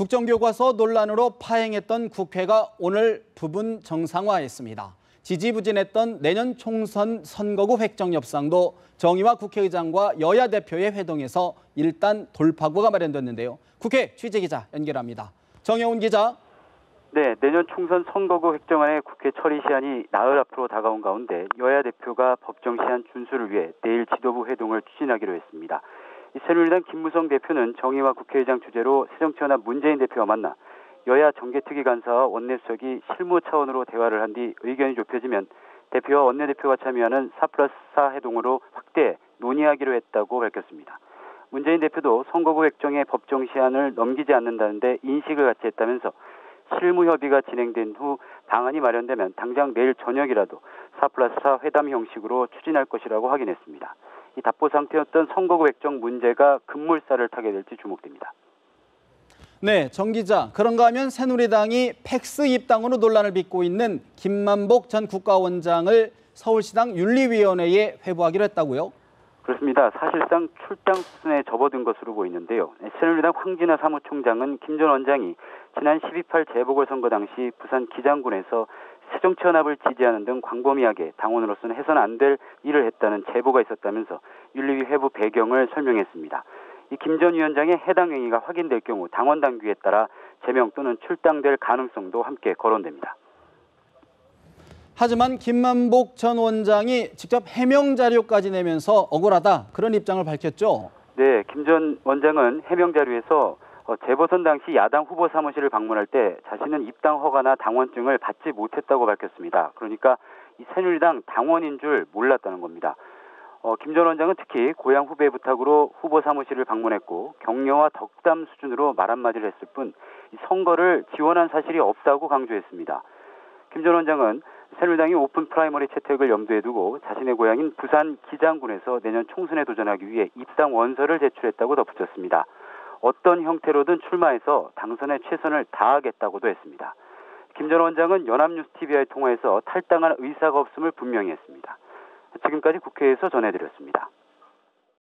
국정교과서 논란으로 파행했던 국회가 오늘 부분 정상화했습니다. 지지부진했던 내년 총선 선거구 획정 협상도 정의와 국회의장과 여야 대표의 회동에서 일단 돌파구가 마련됐는데요. 국회 취재기자 연결합니다. 정여운 기자. 네, 내년 총선 선거구 획정안의 국회 처리 시한이 나흘 앞으로 다가온 가운데 여야 대표가 법정 시한 준수를 위해 내일 지도부 회동을 추진하기로 했습니다. 새누리당 김무성 대표는 정의와 국회의장 주재로 새정치연합 문재인 대표와 만나 여야 정개특위 간사와 원내수석이 실무 차원으로 대화를 한 뒤 의견이 좁혀지면 대표와 원내대표가 참여하는 4+4 회동으로 확대 논의하기로 했다고 밝혔습니다. 문재인 대표도 선거구 획정의 법정 시한을 넘기지 않는다는데 인식을 같이 했다면서 실무 협의가 진행된 후 방안이 마련되면 당장 내일 저녁이라도 4+4 회담 형식으로 추진할 것이라고 확인했습니다. 이 답보 상태였던 선거구 획정 문제가 급물살을 타게 될지 주목됩니다. 네, 정 기자. 그런가 하면 새누리당이 팩스 입당으로 논란을 빚고 있는 김만복 전 국가원장을 서울시당 윤리위원회에 회부하기로 했다고요? 그렇습니다. 사실상 출당 수순에 접어든 것으로 보이는데요. 새누리당 황진화 사무총장은 김 전 원장이 지난 12.8 재보궐선거 당시 부산 기장군에서 새정치연합을 지지하는 등 광범위하게 당원으로서는 해서는 안 될 일을 했다는 제보가 있었다면서 윤리위 회부 배경을 설명했습니다. 이 김 전 위원장의 해당 행위가 확인될 경우 당원 당규에 따라 제명 또는 출당될 가능성도 함께 거론됩니다. 하지만 김만복 전 원장이 직접 해명 자료까지 내면서 억울하다 그런 입장을 밝혔죠. 네, 김 전 원장은 해명 자료에서 재보선 당시 야당 후보 사무실을 방문할 때 자신은 입당 허가나 당원증을 받지 못했다고 밝혔습니다. 그러니까 이 새누리당 당원인 줄 몰랐다는 겁니다. 김 전 원장은 특히 고향 후배 부탁으로 후보 사무실을 방문했고 격려와 덕담 수준으로 말 한마디를 했을 뿐 선거를 지원한 사실이 없다고 강조했습니다. 김 전 원장은 새누리당이 오픈 프라이머리 채택을 염두에 두고 자신의 고향인 부산 기장군에서 내년 총선에 도전하기 위해 입당 원서를 제출했다고 덧붙였습니다. 어떤 형태로든 출마해서 당선에 최선을 다하겠다고도 했습니다. 김 전 원장은 연합뉴스TV와의 통화에서 탈당할 의사가 없음을 분명히 했습니다. 지금까지 국회에서 전해드렸습니다.